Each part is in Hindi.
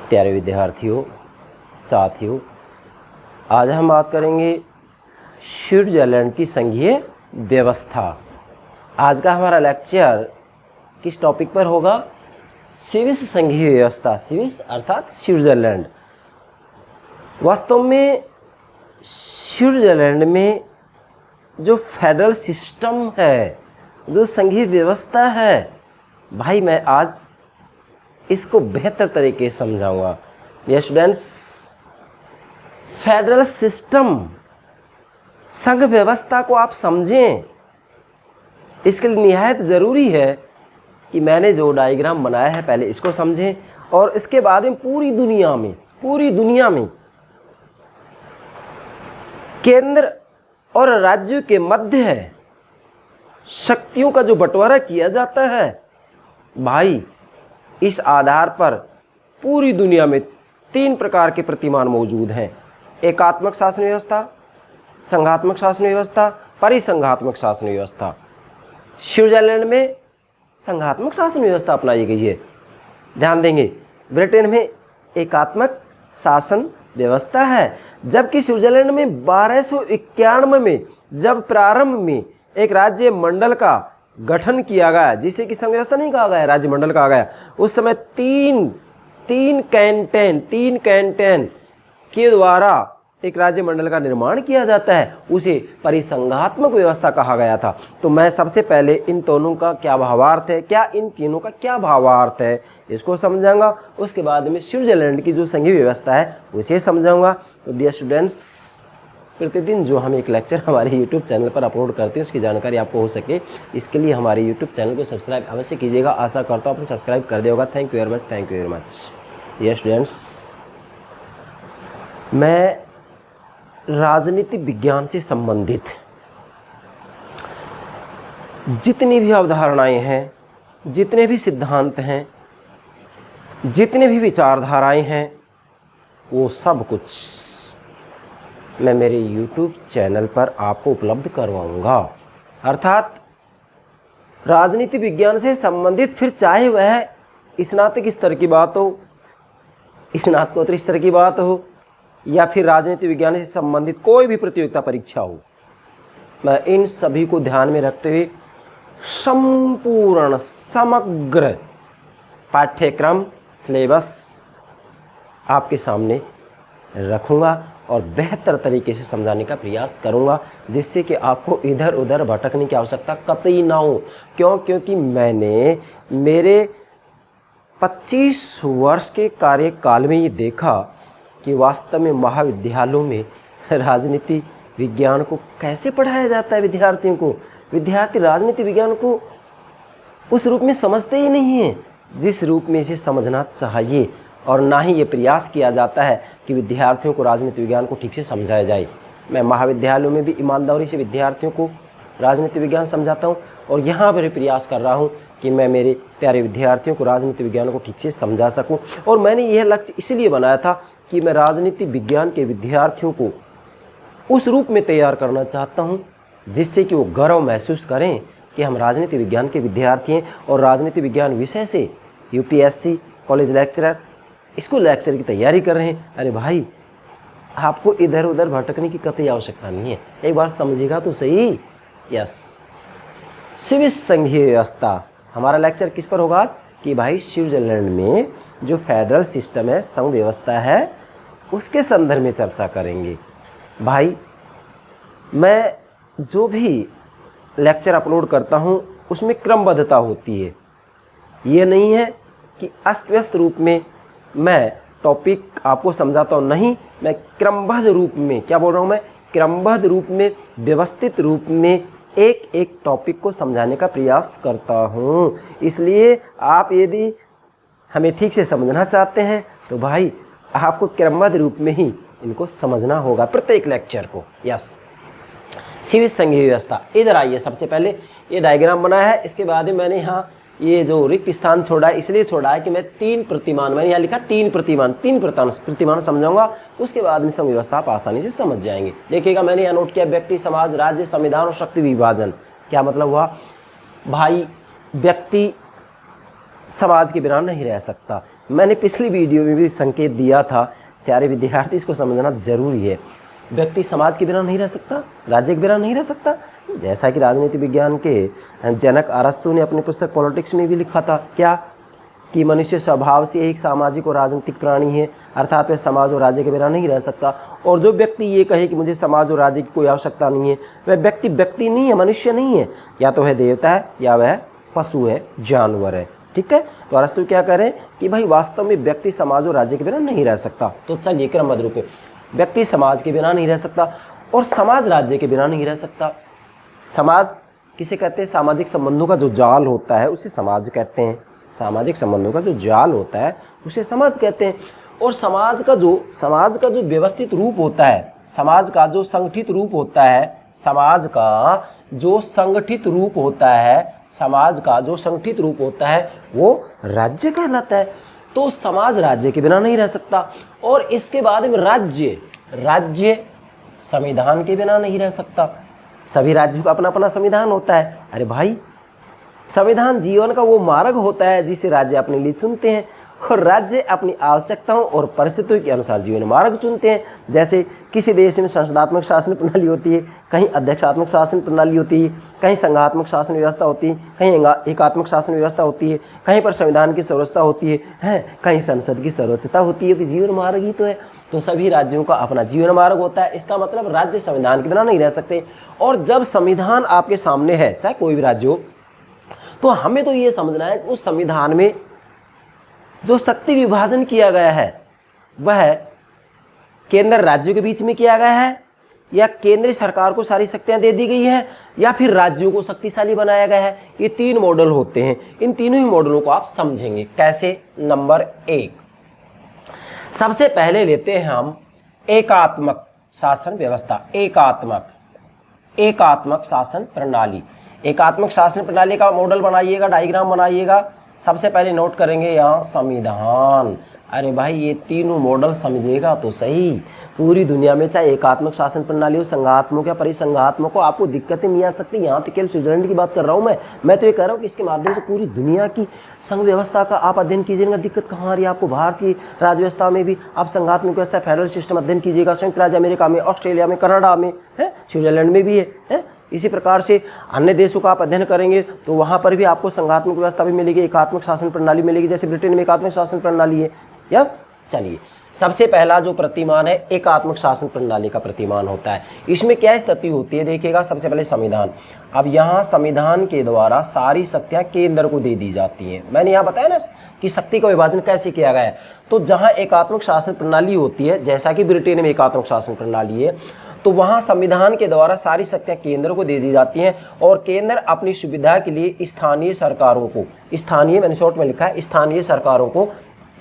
प्यारे विद्यार्थियों, साथियों, आज हम बात करेंगे स्विट्जरलैंड की संघीय व्यवस्था। आज का हमारा लेक्चर किस टॉपिक पर होगा? स्विस संघीय व्यवस्था। स्विस अर्थात स्विट्जरलैंड। वास्तव में स्विट्जरलैंड में जो फेडरल सिस्टम है, जो संघीय व्यवस्था है, भाई मैं आज इसको बेहतर तरीके से समझाऊंगा। ये स्टूडेंट्स, फेडरल सिस्टम, संघ व्यवस्था को आप समझें, इसके लिए निहायत ज़रूरी है कि मैंने जो डायग्राम बनाया है पहले इसको समझें और इसके बाद में पूरी दुनिया में केंद्र और राज्यों के मध्य शक्तियों का जो बंटवारा किया जाता है, भाई इस आधार पर पूरी दुनिया में 3 प्रकार के प्रतिमान मौजूद हैं। एकात्मक शासन व्यवस्था, संघात्मक शासन व्यवस्था, परिसंघात्मक शासन व्यवस्था। स्विट्जरलैंड में संघात्मक शासन व्यवस्था अपनाई गई है। ध्यान देंगे, ब्रिटेन में एकात्मक शासन व्यवस्था है, जबकि स्विट्जरलैंड में 1291 में जब प्रारंभ में एक राज्य मंडल का गठन किया गया, जिसे कि संघ व्यवस्था नहीं कहा गया, राज्य मंडल कहा गया, उस समय तीन कैंटन के द्वारा एक राज्य मंडल का निर्माण किया जाता है, उसे परिसंघात्मक व्यवस्था कहा गया था। तो मैं सबसे पहले इन दोनों का क्या भावार्थ है, क्या इन तीनों का क्या भावार्थ है, इसको समझाऊंगा। उसके बाद में स्विट्जरलैंड की जो संघीय व्यवस्था है उसे समझाऊंगा। तो डियर स्टूडेंट्स, प्रतिदिन जो हम एक लेक्चर हमारे यूट्यूब चैनल पर अपलोड करते हैं उसकी जानकारी आपको हो सके, इसके लिए हमारे यूट्यूब चैनल को सब्सक्राइब अवश्य कीजिएगा। आशा करता हूँ आपने सब्सक्राइब कर दिया होगा। Thank you very much. ये स्टूडेंट्स, मैं राजनीति विज्ञान से संबंधित जितनी भी अवधारणाएं हैं, जितने भी सिद्धांत हैं, जितने भी विचारधाराएं हैं, वो सब कुछ मैं मेरे YouTube चैनल पर आपको उपलब्ध करवाऊंगा। अर्थात राजनीति विज्ञान से संबंधित, फिर चाहे वह स्नातक स्तर की बात हो, स्नातकोत्तर स्तर की बात हो, या फिर राजनीति विज्ञान से संबंधित कोई भी प्रतियोगिता परीक्षा हो, मैं इन सभी को ध्यान में रखते हुए संपूर्ण समग्र पाठ्यक्रम सिलेबस आपके सामने रखूँगा और बेहतर तरीके से समझाने का प्रयास करूँगा, जिससे कि आपको इधर उधर भटकने की आवश्यकता कतई ना हो। क्योंकि मैंने मेरे 25 वर्ष के कार्यकाल में ये देखा कि वास्तव में महाविद्यालयों में राजनीति विज्ञान को कैसे पढ़ाया जाता है विद्यार्थियों को। विद्यार्थी राजनीति विज्ञान को उस रूप में समझते ही नहीं हैं जिस रूप में इसे समझना चाहिए, और ना ही ये प्रयास किया जाता है कि विद्यार्थियों को राजनीति विज्ञान को ठीक से समझाया जाए। मैं महाविद्यालयों में भी ईमानदारी से विद्यार्थियों को राजनीति विज्ञान समझाता हूँ और यहाँ पर प्रयास कर रहा हूँ कि मैं मेरे प्यारे विद्यार्थियों को राजनीति विज्ञान को ठीक से समझा सकूँ। और मैंने यह लक्ष्य इसलिए बनाया था कि मैं राजनीति विज्ञान के विद्यार्थियों को उस रूप में तैयार करना चाहता हूँ जिससे कि वो गर्व महसूस करें कि हम राजनीति विज्ञान के विद्यार्थी हैं और राजनीति विज्ञान विषय से UPSC college lecturer, school lecture की तैयारी कर रहे हैं। अरे भाई, आपको इधर उधर भटकने की कतई आवश्यकता नहीं है, एक बार समझिएगा तो सही। यस, स्विस संघीय व्यवस्था। हमारा लेक्चर किस पर होगा आज? कि भाई स्विट्जरलैंड में जो फेडरल सिस्टम है, संघ व्यवस्था है, उसके संदर्भ में चर्चा करेंगे। भाई, मैं जो भी लेक्चर अपलोड करता हूँ उसमें क्रमबद्धता होती है। ये नहीं है कि अस्त व्यस्त रूप में मैं टॉपिक आपको समझाता हूँ, नहीं, मैं क्रमबद्ध रूप में, क्या बोल रहा हूँ मैं, क्रमबद्ध रूप में, व्यवस्थित रूप में एक एक टॉपिक को समझाने का प्रयास करता हूँ। इसलिए आप यदि हमें ठीक से समझना चाहते हैं तो भाई आपको क्रमबद्ध रूप में ही इनको समझना होगा, प्रत्येक लेक्चर को। यस, स्विस संघीय व्यवस्था। इधर आइए, सबसे पहले ये डायग्राम बनाया है, इसके बाद में मैंने यहाँ ये जो रिक्त स्थान छोड़ा है इसलिए छोड़ा है कि मैं 3 प्रतिमान, मैंने यहाँ लिखा 3 प्रतिमान समझाऊंगा, उसके बाद में संघ व्यवस्था आप आसानी से समझ जाएंगे। देखिएगा, मैंने यहाँ नोट किया व्यक्ति, समाज, राज्य, संविधान और शक्ति विभाजन। क्या मतलब हुआ भाई? व्यक्ति समाज के बिना नहीं रह सकता। मैंने पिछली वीडियो में भी संकेत दिया था, प्यारे विद्यार्थी इसको समझना जरूरी है। व्यक्ति समाज के बिना नहीं रह सकता, राज्य के बिना नहीं रह सकता। जैसा कि राजनीति विज्ञान के जनक अरस्तु ने अपनी पुस्तक पॉलिटिक्स में भी लिखा था, क्या कि मनुष्य स्वभाव से एक सामाजिक और राजनीतिक प्राणी है, अर्थात वह समाज और राज्य के बिना नहीं रह सकता। और जो व्यक्ति ये कहे कि मुझे समाज और राज्य की कोई आवश्यकता नहीं है, वह व्यक्ति नहीं है, मनुष्य नहीं है। या तो वह देवता है या वह पशु है, जानवर है। ठीक है, तो अरस्तु क्या करें कि भाई वास्तव में व्यक्ति समाज और राज्य के बिना नहीं रह सकता। तो चलिए क्रमबद्ध रूप में, व्यक्ति समाज के बिना नहीं रह सकता और समाज राज्य के बिना नहीं रह सकता। समाज किसे कहते हैं? सामाजिक संबंधों का जो जाल होता है उसे समाज कहते हैं। सामाजिक संबंधों का जो जाल होता है उसे समाज कहते हैं। और समाज का जो व्यवस्थित रूप होता है, समाज का जो संगठित रूप होता है, समाज का जो संगठित रूप होता है, समाज का जो संगठित रूप होता है वो राज्य कहलाता है। तो समाज राज्य के बिना नहीं रह सकता। और इसके बाद में राज्य संविधान के बिना नहीं रह सकता। सभी राज्यों का अपना अपना संविधान होता है। अरे भाई, संविधान जीवन का वो मार्ग होता है जिसे राज्य अपने लिए चुनते हैं और राज्य अपनी आवश्यकताओं और परिस्थितियों के अनुसार जीवन मार्ग चुनते हैं। जैसे किसी देश में संसदात्मक शासन प्रणाली होती है, कहीं अध्यक्षात्मक शासन प्रणाली होती है, कहीं संघात्मक शासन व्यवस्था होती है, कहीं एकात्मक शासन व्यवस्था होती है, कहीं पर संविधान की सर्वोच्चता होती है, कहीं संसद की सर्वोच्चता होती है। तो जीवन मार्ग ही तो है। तो सभी राज्यों का अपना जीवन मार्ग होता है। इसका मतलब राज्य संविधान के बिना नहीं रह सकते। और जब संविधान आपके सामने है, चाहे कोई भी राज्य हो, तो हमें तो ये समझना है कि उस संविधान में जो शक्ति विभाजन किया गया है वह केंद्र राज्यों के बीच में किया गया है, या केंद्रीय सरकार को सारी शक्तियां दे दी गई है, या फिर राज्यों को शक्तिशाली बनाया गया है। ये तीन मॉडल होते हैं। इन तीनों ही मॉडलों को आप समझेंगे कैसे। नंबर 1, सबसे पहले लेते हैं हम एकात्मक शासन व्यवस्था। एकात्मक शासन प्रणाली। एकात्मक शासन प्रणाली का मॉडल बनाइएगा, डायग्राम बनाइएगा। सबसे पहले नोट करेंगे यहाँ संविधान। अरे भाई, ये तीनों मॉडल समझिएगा तो सही। पूरी दुनिया में चाहे एकात्मक शासन प्रणाली हो, संघात्मक या परिसंघात्मक हो, आपको दिक्कतें नहीं आ सकती। यहाँ तो केवल स्विट्जरलैंड की बात कर रहा हूँ मैं तो ये कह रहा हूँ कि इसके माध्यम से पूरी दुनिया की संघ व्यवस्था का आप अध्ययन कीजिएगा। दिक्कत कहाँ आ रही है आपको? भारतीय राज्य व्यवस्था में भी आप संघात्मक व्यवस्था, फेडरल सिस्टम अध्ययन कीजिएगा। संयुक्त राज्य अमेरिका में, ऑस्ट्रेलिया में, कनाडा में है, स्विट्जरलैंड में भी है। इसी प्रकार से अन्य देशों का आप अध्ययन करेंगे तो वहाँ पर भी आपको संघात्मक व्यवस्था भी मिलेगी, एकात्मक शासन प्रणाली मिलेगी। जैसे ब्रिटेन में एकात्मक शासन प्रणाली है। यस, चलिए, सबसे पहला जो प्रतिमान है एकात्मक शासन प्रणाली का प्रतिमान होता है। इसमें क्या स्थिति होती है देखिएगा। सबसे पहले संविधान। अब यहाँ संविधान के द्वारा सारी शक्तियाँ केंद्र को दे दी जाती हैं। मैंने यहाँ बताया ना कि शक्ति का विभाजन कैसे किया गया है। तो जहाँ एकात्मक शासन प्रणाली होती है, जैसा कि ब्रिटेन में एकात्मक शासन प्रणाली है, तो वहाँ संविधान के द्वारा सारी शक्तियाँ केंद्र को दे दी जाती हैं और केंद्र अपनी सुविधा के लिए स्थानीय सरकारों को, स्थानीय मैंने शॉर्ट में लिखा है, स्थानीय सरकारों को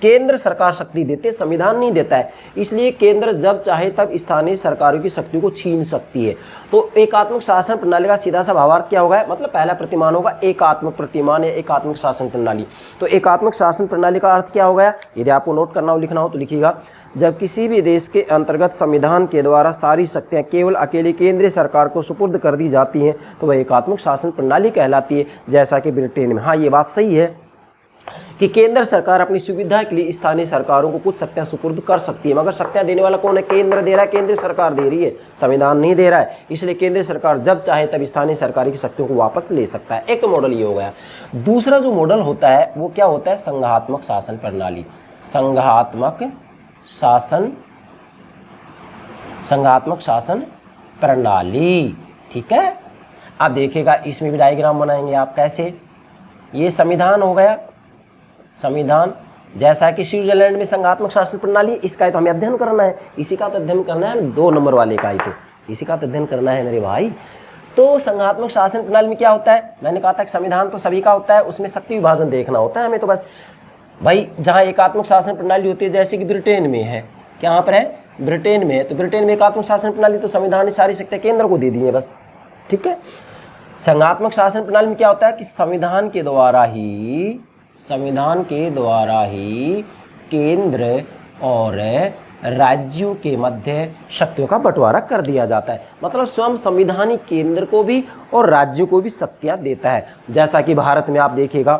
केंद्र सरकार शक्ति देते, संविधान नहीं देता है। इसलिए केंद्र जब चाहे तब स्थानीय सरकारों की शक्ति को छीन सकती है। तो एकात्मक शासन प्रणाली का सीधा सा भावार्थ क्या होगा? मतलब पहला प्रतिमान होगा एकात्मक प्रतिमान या एकात्मक शासन प्रणाली। तो एकात्मक शासन प्रणाली का अर्थ क्या हो गया? यदि आपको नोट करना हो, लिखना हो तो लिखिएगा। जब किसी भी देश के अंतर्गत संविधान के द्वारा सारी शक्तियाँ केवल अकेले केंद्रीय सरकार को सुपुर्द कर दी जाती हैं तो वह एकात्मक शासन प्रणाली कहलाती है, जैसा कि ब्रिटेन में। हाँ, ये बात सही है कि केंद्र सरकार अपनी सुविधा के लिए स्थानीय सरकारों को कुछ शक्तियां सुपुर्द कर सकती है, मगर शक्तियां देने वाला कौन है? केंद्र दे रहा है, केंद्र सरकार दे रही है, संविधान नहीं दे रहा है। इसलिए केंद्र सरकार जब चाहे तब स्थानीय सरकार की शक्तियों को वापस ले सकता है। एक तो मॉडल ये हो गया। दूसरा जो मॉडल होता है वो क्या होता है? संघात्मक शासन प्रणाली। संघात्मक शासन प्रणाली। ठीक है, अब देखिएगा इसमें भी डायग्राम बनाएंगे आप। कैसे? ये संविधान हो गया, संविधान जैसा कि स्विट्जरलैंड में संघात्मक शासन प्रणाली, इसका तो हमें अध्ययन करना है। इसी का तो अध्ययन करना है, 2 नंबर वाले का ही तो इसी का तो अध्ययन करना है मेरे भाई। तो संघात्मक शासन प्रणाली में क्या होता है? मैंने कहा था कि संविधान तो सभी का होता है, उसमें शक्ति विभाजन देखना होता है हमें। तो बस भाई, जहाँ एकात्मक शासन प्रणाली होती है, जैसे कि ब्रिटेन में है, यहाँ पर है ब्रिटेन में है, तो ब्रिटेन में एकात्मक शासन प्रणाली तो संविधान ने सारी शक्तियाँ केंद्र को दे दी है बस। ठीक है। संघात्मक शासन प्रणाली में क्या होता है कि संविधान के द्वारा ही केंद्र और राज्यों के मध्य शक्तियों का बंटवारा कर दिया जाता है। मतलब स्वयं संविधान ही केंद्र को भी और राज्यों को भी शक्तियां देता है। जैसा कि भारत में आप देखिएगा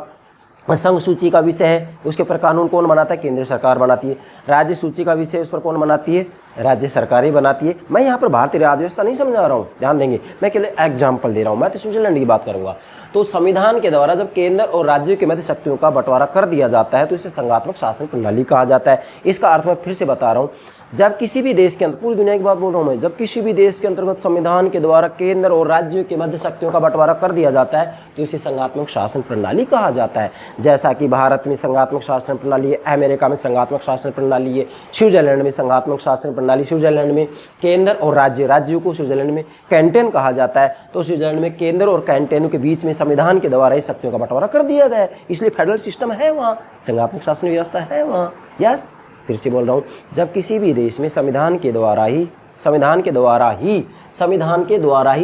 संघ सूची का विषय है, उसके ऊपर कानून कौन बनाता है? केंद्र सरकार बनाती है। राज्य सूची का विषय उस पर कौन बनाती है? राज्य सरकारें बनाती है। मैं यहाँ पर भारतीय राज्य व्यवस्था नहीं समझा रहा हूँ, ध्यान देंगे, मैं केवल एग्जाम्पल दे रहा हूँ। मैं तो स्विट्जरलैंड की बात करूँगा। तो संविधान के द्वारा जब केंद्र और राज्यों के मध्य शक्तियों का बंटवारा कर दिया जाता है तो इसे संघात्मक शासन प्रणाली कहा जाता है। इसका अर्थ मैं फिर से बता रहा हूँ, जब किसी भी देश के अंदर, पूरी दुनिया की बात बोल रहा हूँ मैं, जब किसी भी देश के अंतर्गत संविधान के द्वारा केंद्र और राज्यों के मध्य शक्तियों का बंटवारा कर दिया जाता है तो इसे संघात्मक शासन प्रणाली कहा जाता है। जैसा कि भारत में संघात्मक शासन प्रणाली है, अमेरिका में संघात्मक शासन प्रणाली है, स्विट्जरलैंड में संघात्मक शासन प्रणाली, स्विट्जरलैंड में केंद्र और राज्यों को स्विट्जरलैंड में कैंटन कहा जाता है। तो स्विट्जरलैंड में केंद्र और कैंटनों के बीच में संविधान के द्वारा इस शक्तियों का बंटवारा कर दिया गया है, इसलिए फेडरल सिस्टम है वहाँ, संघात्मक शासन व्यवस्था है वहाँ। यस, फिर से बोल रहा हूँ, जब किसी भी देश में संविधान के द्वारा ही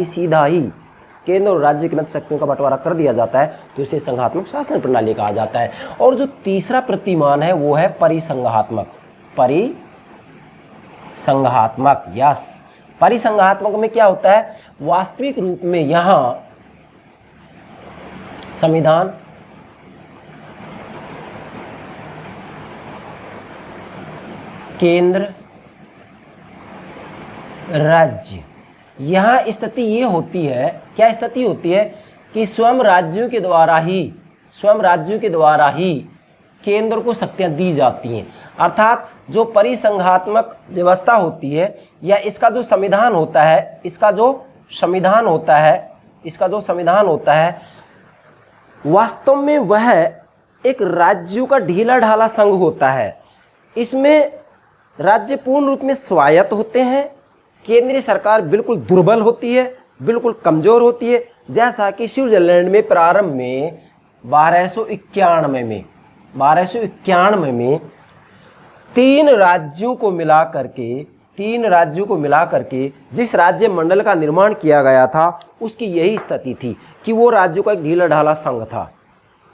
सीधा ही केंद्र और राज्य की मध्य शक्तियों का बंटवारा कर दिया जाता है तो इसे संघात्मक शासन प्रणाली कहा जाता है। और जो तीसरा प्रतिमान है वो है परिसंघात्मक। यस, परिसंघात्मक में क्या होता है? वास्तविक रूप में यहाँ संविधान, केंद्र, राज्य, यहाँ स्थिति ये होती है, क्या स्थिति होती है कि स्वयं राज्यों के द्वारा ही केंद्र को शक्तियाँ दी जाती हैं। अर्थात जो परिसंघात्मक व्यवस्था होती है या इसका जो संविधान होता है वास्तव में वह एक राज्यों का ढीला ढाला संघ होता है। इसमें राज्य पूर्ण रूप में स्वायत्त होते हैं, केंद्रीय सरकार बिल्कुल दुर्बल होती है, बिल्कुल कमज़ोर होती है। जैसा कि स्विट्जरलैंड में प्रारंभ में 1291 में तीन राज्यों को मिला करके जिस राज्य मंडल का निर्माण किया गया था उसकी यही स्थिति थी कि वो राज्यों का एक ढीला ढाला संघ था।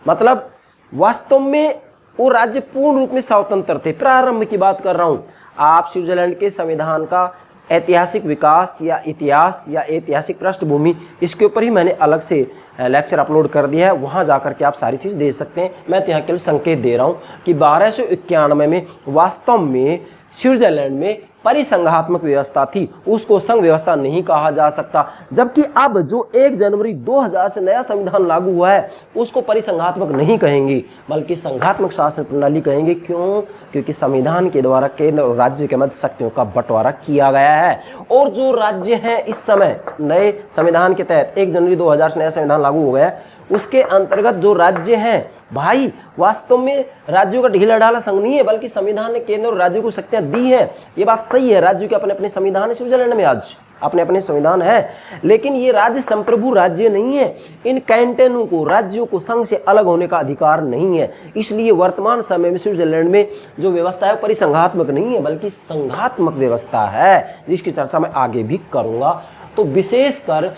मतलब वास्तव में वो राज्य पूर्ण रूप में स्वतंत्र थे। प्रारंभ की बात कर रहा हूँ। आप स्विट्जरलैंड के संविधान का ऐतिहासिक विकास या इतिहास या ऐतिहासिक पृष्ठभूमि, इसके ऊपर ही मैंने अलग से लेक्चर अपलोड कर दिया है, वहाँ जाकर के आप सारी चीज़ देख सकते हैं। मैं तो यहाँ केवल संकेत दे रहा हूँ कि 1291 में वास्तव में स्विट्जरलैंड में परिसंघात्मक व्यवस्था थी, उसको संघ व्यवस्था नहीं कहा जा सकता। जबकि अब जो 1 जनवरी 2000 से नया संविधान लागू हुआ है उसको परिसंघात्मक नहीं कहेंगे बल्कि संघात्मक शासन प्रणाली कहेंगे। क्यों? क्योंकि संविधान के द्वारा केंद्र और राज्य के मध्य शक्तियों का बंटवारा किया गया है। और जो राज्य हैं इस समय नए संविधान के तहत 1 जनवरी 2000 से नया संविधान लागू हो गया, उसके अंतर्गत जो राज्य हैं भाई वास्तव में राज्यों का ढीला ढाला संघ नहीं है बल्कि संविधान ने केंद्र और राज्यों को शक्तियां दी हैं। ये बात सही है, राज्यों के अपने अपने संविधान है, स्विट्जरलैंड में आज अपने अपने संविधान है, लेकिन ये राज्य संप्रभु राज्य नहीं है। इन कैंटनों को, राज्यों को संघ से अलग होने का अधिकार नहीं है। इसलिए वर्तमान समय में स्विट्जरलैंड में जो व्यवस्था है परिसंघात्मक नहीं है बल्कि संघात्मक व्यवस्था है, जिसकी चर्चा मैं आगे भी करूँगा। तो विशेषकर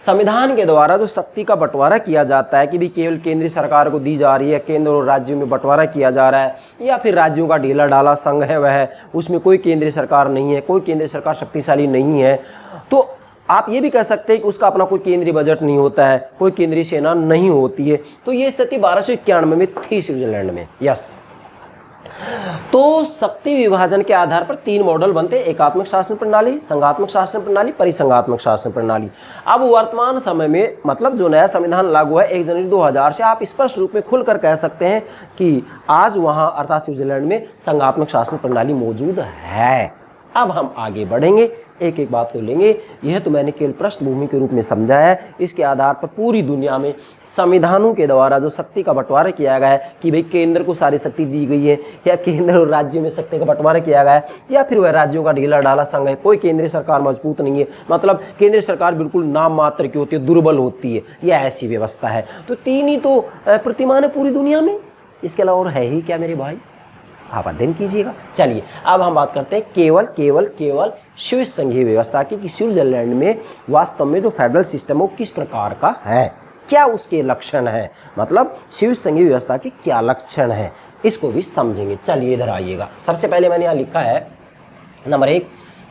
संविधान के द्वारा जो शक्ति का बंटवारा किया जाता है कि भी केवल केंद्रीय सरकार को दी जा रही है, केंद्र और राज्यों में बंटवारा किया जा रहा है, या फिर राज्यों का ढीला ढाला संघ है वह, उसमें कोई केंद्रीय सरकार नहीं है, कोई केंद्रीय सरकार शक्तिशाली नहीं है, तो आप ये भी कह सकते हैं कि उसका अपना कोई केंद्रीय बजट नहीं होता है, कोई केंद्रीय सेना नहीं होती है। तो ये स्थिति 1291 में थी स्विट्जरलैंड में। यस, तो शक्ति विभाजन के आधार पर 3 मॉडल बनते हैं, एकात्मक शासन प्रणाली, संघात्मक शासन प्रणाली, परिसंघात्मक शासन प्रणाली। अब वर्तमान समय में मतलब जो नया संविधान लागू है 1 जनवरी 2000 से, आप स्पष्ट रूप में खुलकर कह सकते हैं कि आज वहां अर्थात स्विट्जरलैंड में संघात्मक शासन प्रणाली मौजूद है। अब हम आगे बढ़ेंगे, एक एक बात को लेंगे। यह तो मैंने केवल पृष्ठभूमि के रूप में समझा है। इसके आधार पर पूरी दुनिया में संविधानों के द्वारा जो शक्ति का बंटवारा किया गया है कि भाई केंद्र को सारी शक्ति दी गई है या केंद्र और राज्य में शक्ति का बंटवारा किया गया है या फिर वह राज्यों का ढीला ढाला संघ है, कोई केंद्रीय सरकार मजबूत नहीं है, मतलब केंद्रीय सरकार बिल्कुल नाम मात्र की होती है, दुर्बल होती है, यह ऐसी व्यवस्था है। तो 3 ही तो प्रतिमान है पूरी दुनिया में, इसके अलावा और है ही क्या मेरे भाई, आप अध्ययन कीजिएगा। चलिए अब हम बात करते हैं केवल स्विस संघीय व्यवस्था की कि स्विट्जरलैंड में वास्तव में जो फेडरल सिस्टम है वो किस प्रकार का है, क्या उसके लक्षण है, मतलब स्विस संघीय व्यवस्था के क्या लक्षण है, इसको भी समझेंगे। चलिए इधर आइएगा। सबसे पहले मैंने यहाँ लिखा है नंबर 1,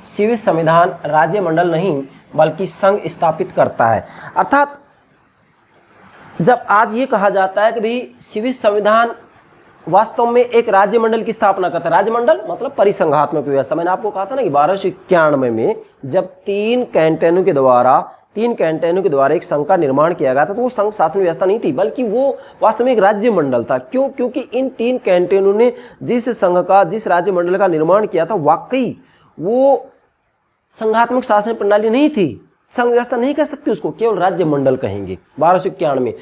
स्विस संविधान राज्य मंडल नहीं बल्कि संघ स्थापित करता है। अर्थात जब आज ये कहा जाता है कि भाई स्विस संविधान वास्तव में एक राज्य मंडल की स्थापना करता है, राज्य मंडल मतलब परिसंघात्मक व्यवस्था। मैंने आपको कहा था ना कि 1291 में जब तीन कैंटोनों के द्वारा एक संघ का निर्माण किया गया था, तो वो संघ शासन व्यवस्था नहीं थी, बल्कि वो वास्तव में एक राज्य मंडल था। क्यों? क्योंकि इन तीन कैंटोनों ने जिस राज्य मंडल का निर्माण किया था, वाकई वो संघात्मक शासन प्रणाली नहीं थी, संघ व्यवस्था नहीं कह सकते उसको, केवल राज्य मंडल कहेंगे 1291 में।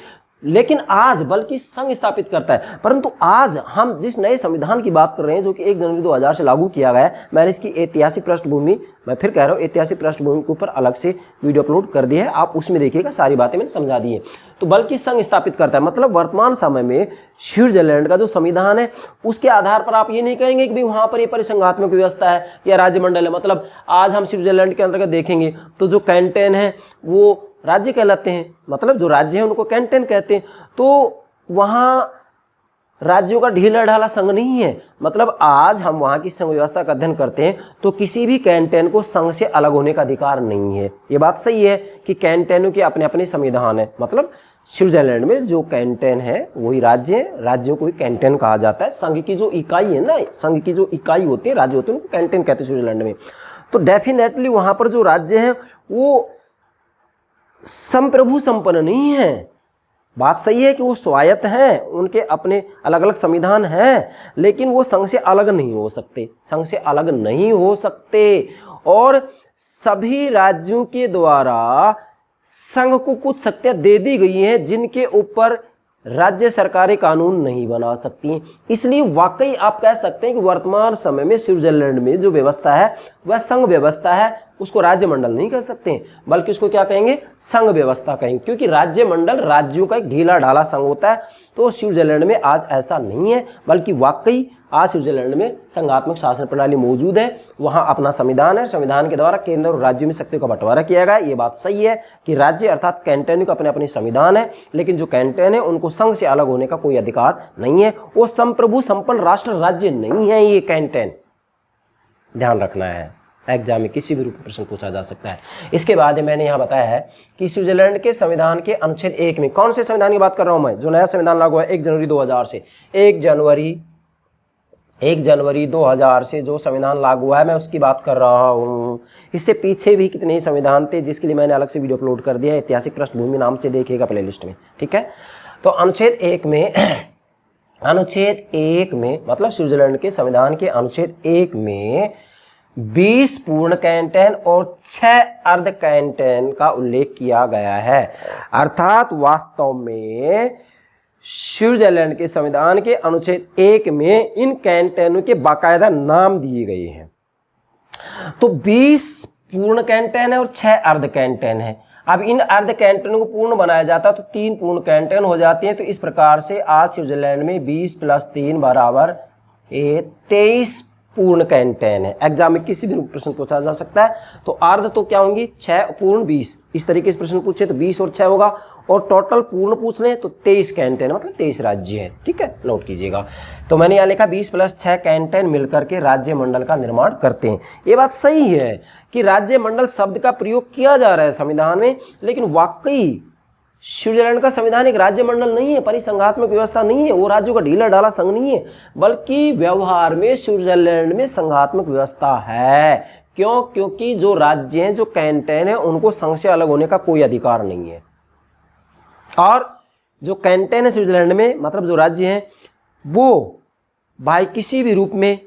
लेकिन आज बल्कि संघ स्थापित करता है। परंतु आज हम जिस नए संविधान की बात कर रहे हैं, जो कि 1 जनवरी 2000 से लागू किया गया है, मैंने इसकी ऐतिहासिक पृष्ठभूमि, मैं फिर कह रहा हूँ, ऐतिहासिक पृष्ठभूमि के ऊपर अलग से वीडियो अपलोड कर दिया है, आप उसमें देखिएगा, सारी बातें मैंने समझा दी है। तो बल्कि संघ स्थापित करता है, मतलब वर्तमान समय में स्विट्जरलैंड का जो संविधान है, उसके आधार पर आप ये नहीं कहेंगे कि भाई वहाँ पर ये परिसंघात्मक व्यवस्था है या राज्य मंडल है। मतलब आज हम स्विट्जरलैंड के अंतर्गत देखेंगे तो जो कैंटन है वो राज्य कहलाते हैं, मतलब जो राज्य है उनको कैंटन कहते हैं। तो वहाँ राज्यों का ढीला ढाला संघ नहीं है। मतलब आज हम वहाँ की संघ व्यवस्था का अध्ययन करते हैं तो किसी भी कैंटन को संघ से अलग होने का अधिकार नहीं है। ये बात सही है कि कैंटनों के अपने अपने संविधान है। मतलब स्विट्जरलैंड में जो कैंटन है वही राज्य है, राज्यों को ही कैंटन कहा जाता है। संघ की जो इकाई है ना, संघ की जो इकाई होती है, राज्य होते हैं, उनको कैंटन कहते हैं स्विट्जरलैंड में। तो डेफिनेटली वहाँ पर जो राज्य हैं वो संप्रभु संपन्न नहीं है। बात सही है कि वो स्वायत्त हैं, उनके अपने अलग अलग संविधान हैं, लेकिन वो संघ से अलग नहीं हो सकते, संघ से अलग नहीं हो सकते। और सभी राज्यों के द्वारा संघ को कुछ शक्तियां दे दी गई हैं जिनके ऊपर राज्य सरकारें कानून नहीं बना सकती। इसलिए वाकई आप कह सकते हैं कि वर्तमान समय में स्विट्जरलैंड में जो व्यवस्था है वह संघ व्यवस्था है। उसको राज्य मंडल नहीं कह सकते, बल्कि उसको क्या कहेंगे, संघ व्यवस्था कहेंगे, क्योंकि राज्य मंडल राज्यों का एक ढीला ढाला संघ होता है। तो स्विट्जरलैंड में आज ऐसा नहीं है, बल्कि वाकई आज स्विट्जरलैंड में संघात्मक शासन प्रणाली मौजूद है। वहाँ अपना संविधान है, संविधान के द्वारा केंद्र और राज्यों में शक्तियों का बंटवारा किया गया है। ये बात सही है कि राज्य अर्थात कैंटन को अपने अपने संविधान है, लेकिन जो कैंटन है उनको संघ से अलग होने का कोई अधिकार नहीं है। वो संप्रभु संपन्न राष्ट्र राज्य नहीं है ये कैंटन, ध्यान रखना है। एग्जाम में किसी भी रूप में प्रश्न पूछा जा सकता है। इसके बाद मैंने यहाँ बताया है कि स्विट्जरलैंड के संविधान के अनुच्छेद 1 में, कौन से संविधान की बात कर रहा हूँ मैं, जो नया संविधान लागू है 1 जनवरी 2000 से, 1 जनवरी 2000 से जो संविधान लागू हुआ है मैं उसकी बात कर रहा हूँ। इससे पीछे भी कितने संविधान थे जिसके लिए मैंने अलग से वीडियो अपलोड कर दिया है, ऐतिहासिक पृष्ठभूमि नाम से देखिएगा प्लेलिस्ट में, ठीक है। तो अनुच्छेद 1 में मतलब स्विट्जरलैंड के संविधान के अनुच्छेद 1 में 20 पूर्ण कैंटन और 6 अर्ध कैंटन का उल्लेख किया गया है। अर्थात वास्तव में स्विट्जरलैंड के संविधान के अनुच्छेद 1 में इन कैंटनों के बाकायदा नाम दिए गए हैं। तो 20 पूर्ण कैंटन है और 6 अर्ध कैंटन है। अब इन अर्ध कैंटनों को पूर्ण बनाया जाता है तो 3 पूर्ण कैंटन हो जाती हैं। तो इस प्रकार से आज स्विट्जरलैंड में 20 + 3 = 23 पूर्ण कैंटन है। एग्जाम में किसी भी प्रश्न पूछा जा सकता है। तो अर्ध तो क्या होंगी, 6 पूर्ण 20, इस तरीके से प्रश्न पूछे तो 20 और 6 होगा, और टोटल पूर्ण पूछ रहे हैं तो 23 कैंटन मतलब 23 राज्य है, ठीक है, नोट कीजिएगा। तो मैंने यहाँ लिखा 20 + 6 कैंटन मिलकर के राज्य मंडल का निर्माण करते हैं। ये बात सही है कि राज्य मंडल शब्द का प्रयोग किया जा रहा है संविधान में, लेकिन वाकई स्विट्जरलैंड का संविधान एक राज्य मंडल नहीं है, परिसंघात्मक व्यवस्था नहीं है, वो राज्यों का ढीला ढाला संघ नहीं है, बल्कि व्यवहार में स्विट्जरलैंड में संघात्मक व्यवस्था है। क्यों? क्योंकि जो राज्य हैं, जो कैंटन है, उनको संघ से अलग होने का कोई अधिकार नहीं है। और जो कैंटन है स्विट्जरलैंड में, मतलब जो राज्य हैं, वो भाई किसी भी रूप में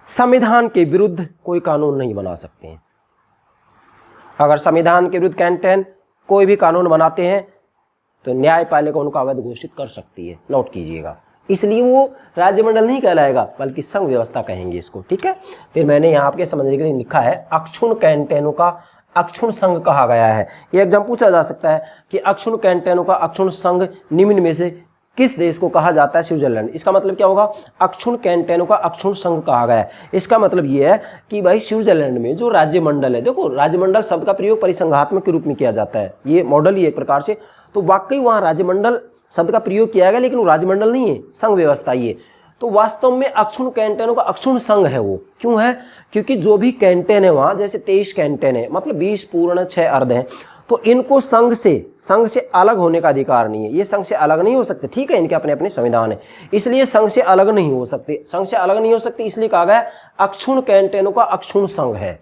संविधान के विरुद्ध कोई कानून नहीं बना सकते हैं। अगर संविधान के विरुद्ध कैंटन कोई भी कानून बनाते हैं तो न्यायपालिका उनको अवैध घोषित कर सकती है, नोट कीजिएगा। इसलिए वो राज्य मंडल नहीं कहलाएगा, बल्कि संघ व्यवस्था कहेंगे इसको, ठीक है। फिर मैंने यहाँ आपके समझने के लिए लिखा है अक्षुण्ण कैंटनों का अक्षुण्ण संघ कहा गया है। ये एग्जाम पूछा जा सकता है कि अक्षुण्ण कैंटनों का अक्षुण्ण संघ निम्न में से किस देश को कहा जाता है? स्विट्जरलैंड। इसका मतलब क्या होगा? अक्षुण्ण कैंटनों का अक्षुण्ण संघ कहा गया है। इसका मतलब ये है कि भाई स्विट्जरलैंड में जो राज्य मंडल है, देखो राज्य मंडल शब्द का प्रयोग परिसंघात्मक के रूप में किया जाता है, ये मॉडल ही एक प्रकार से, तो वाकई वहाँ राज्य मंडल शब्द का प्रयोग किया गया, लेकिन वो राज्य मंडल नहीं है, संघ व्यवस्था ही है। तो वास्तव में अक्षुण्ण कैंटनों का अक्षुण्ण संघ है वो। क्यों है? क्योंकि जो भी कैंटन है वहाँ, जैसे 23 कैंटन है, मतलब 20 पूर्ण 6 अर्ध हैं, तो इनको संघ से अलग होने का अधिकार नहीं है, ये संघ से अलग नहीं हो सकते, ठीक है, इनके अपने अपने संविधान है, इसलिए संघ से अलग नहीं हो सकते, संघ से अलग नहीं हो सकते, इसलिए कहा गया अक्षुण्ण कैंटेनों का अक्षुण्ण संघ है,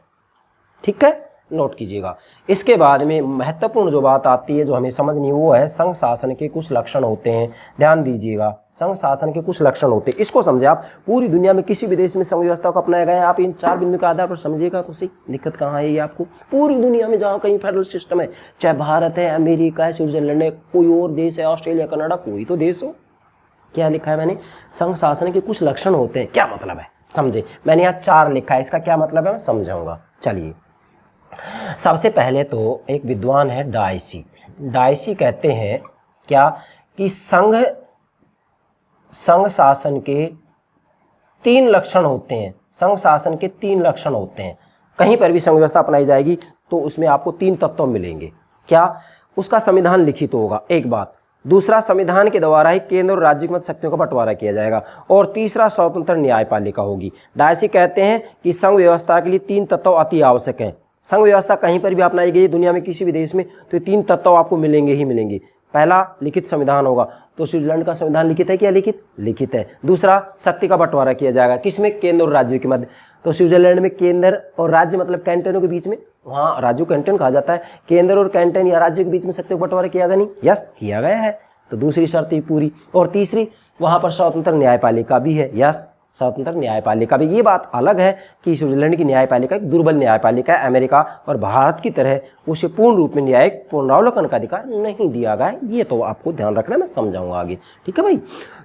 ठीक है, नोट कीजिएगा। इसके बाद में महत्वपूर्ण जो बात आती है जो हमें समझनी, वो है संघ शासन के कुछ लक्षण होते हैं, ध्यान दीजिएगा, संघ शासन के कुछ लक्षण होते हैं, इसको समझे आप। पूरी दुनिया में किसी भी देश में संघ व्यवस्था को अपनाया गया है, आप इन 4 बिंदु के आधार पर समझिएगा तो सही, दिक्कत कहाँ है ये आपको। पूरी दुनिया में जहाँ कहीं फेडरल सिस्टम है, चाहे भारत है, अमेरिका है, स्विट्जरलैंड है, कोई और देश है, ऑस्ट्रेलिया, कनाडा, कोई तो देश हो, क्या लिखा है मैंने, संघ शासन के कुछ लक्षण होते हैं, क्या मतलब है समझे, मैंने यहाँ 4 लिखा है, इसका क्या मतलब है मैं समझाऊंगा। चलिए, सबसे पहले तो एक विद्वान है डायसी कहते हैं क्या कि संघ शासन के 3 लक्षण होते हैं, संघ शासन के 3 लक्षण होते हैं। कहीं पर भी संघ व्यवस्था अपनाई जाएगी तो उसमें आपको 3 तत्व मिलेंगे, क्या, उसका संविधान लिखित होगा, एक बात, दूसरा संविधान के द्वारा ही केंद्र और राज्य की मध्य शक्तियों का बंटवारा किया जाएगा, और तीसरा स्वतंत्र न्यायपालिका होगी। डायसी कहते हैं कि संघ व्यवस्था के लिए 3 तत्व अति आवश्यक हैं। संघ व्यवस्था कहीं पर भी अपनाई गई दुनिया में किसी भी देश में तो ये 3 तत्व आपको मिलेंगे ही मिलेंगे। पहला, लिखित संविधान होगा, तो स्विट्जरलैंड का संविधान लिखित है क्या, लिखित है। दूसरा, शक्ति का बंटवारा किया जाएगा, किसमें, केंद्र और राज्य के मध्य, तो स्विट्जरलैंड में केंद्र और राज्य मतलब कैंटनों के बीच में, वहाँ राज्यों कैंटन कहा जाता है, केंद्र और कैंटन या राज्य के बीच में शक्ति का बंटवारा किया गया नहीं, यस किया गया है, तो दूसरी शर्त ही पूरी। और तीसरी, वहाँ पर स्वतंत्र न्यायपालिका भी है, यस स्वतंत्र न्यायपालिका भी। ये बात अलग है कि स्विट्जरलैंड की न्यायपालिका एक दुर्बल न्यायपालिका है, अमेरिका और भारत की तरह उसे पूर्ण रूप में न्यायिक पुनरावलोकन का अधिकार नहीं दिया गया है, ये तो आपको ध्यान रखना, मैं समझाऊंगा आगे, ठीक है भाई।